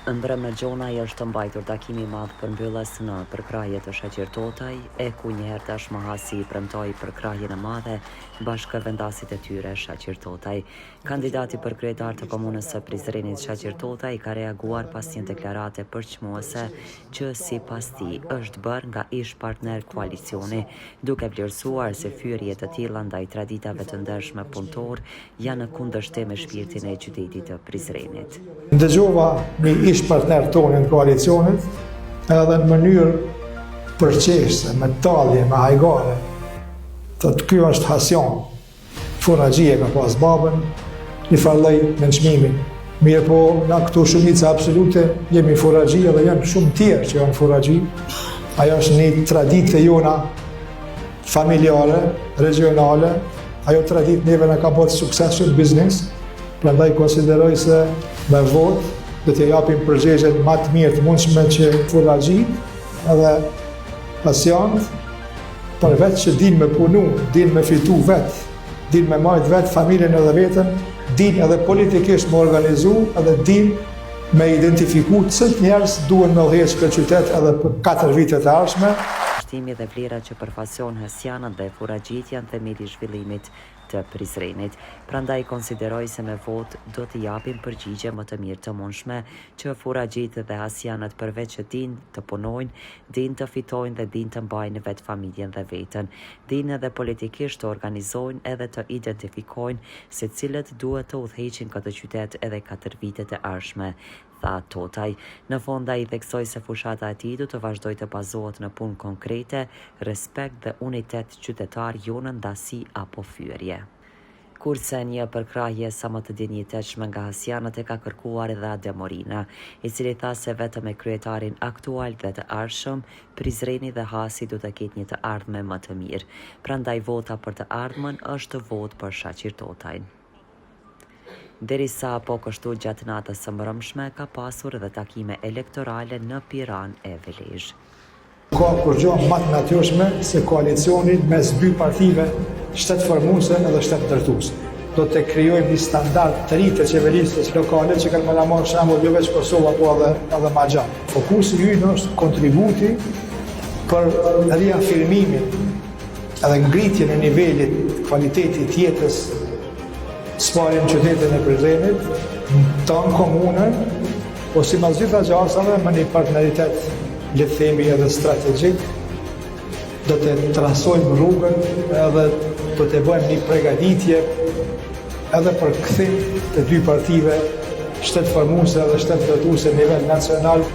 Ëndrëm në Gjonaj është mbajtur takimi i madh përmbyllës në përkrahje të Shaqir Totaj, e ku njëherë tashmë hasi premtoi përkrahjen e madhe bashkë vendasit e tyre Shaqir Totaj. Kandidati për kryetar të komunës së Prizrenit Shaqir Totaj ka reaguar pas një deklarate përçmuese që sipas tij është bërë nga ish partner koalicioni, duke vlerësuar se fyerje të tilla ndaj traditave të ndershme punëtor janë në kundërshtim me shpirtin e qytetit të Prizrenit. Dëgjova me ish partner tonë në koalicionit, edhe në mënyrë përqeshse, me talje, me hajgare. Kjo është Hasjan, furagjie ka pas babën, një farloj në nçmimi. Mirë po, na këtu shumica absolute, jemi furagjie dhe janë shumë tjerë që janë furagjie. Ajo është një traditë jona familjare, regionale, ajo traditë neve në ka bërë succession business, prandaj konsideroj se me votë dhe të japim përgjigjen më të mirë të mundshme që furagjit edhe pasionët, përveç që din me punu, din me fitu vetë, din me majt vetë familjen edhe vetën, din edhe politikisht me organizu, edhe din me identifiku cëlt njerëz duhen me udhëheq këtë qytet edhe për 4 vitet e ardhshme. Shtimi dhe vlera që përfason Hasianët dhe furagjit janë themeli i zhvillimit të Prizrenit. Prandaj konsideroj se me votë do të japim përgjigje më të mirë të mundshme që furagjit dhe Hasianët përveç që din të punojnë, din të fitojnë dhe din të mbajnë vetë familjen dhe vetën, din edhe politikisht të organizojnë edhe të identifikojnë se cilët duhet të udhëheqin këtë qytet edhe 4 vitet e ardhshme, tha Totaj. Në fund ai theksoi se fushata e tij do të vazhdojë të bazohet në punë konkrete, respekt dhe unitet qytetar, jo në ndasi apo fyerje. Kurse një përkrahje sa më të dinjitetshme nga Hasianët e ka kërkuar edhe Ademorina, i cili tha se vetëm me kryetarin aktual dhe të ardhshëm, Prizreni dhe Hasi do të ketë një të ardhme më të mirë. Prandaj vota për të ardhmen është votë për Shaqir Totajin. Derisa po kështu gjatë natës së mbrëmshme ka pasur edhe takime elektorale në Piranë e Velezh. Ka kur gjë më të natyrshme se koalicioni mes 2 partive, shtet formuese edhe shtet ndërtuese. Do të krijojmë një standard të ri të qeverisjes lokale që kanë marrë shembull jo vetëm Kosova, po edhe Magjar. Fokusi ynë është kontributi për riafirmimin edhe ngritjen e nivelit kvalitetit të jetës sparjen qytetin e Prizrenit, tonë komunën, po si mas gjitha gjasave me një partneritet le të themi edhe strategjik, do të trasojmë rrugën edhe do të bëjmë një pregaditje edhe për kthim të 2 partive, shtet formuese dhe shtet ndërtuese në nivel nacional.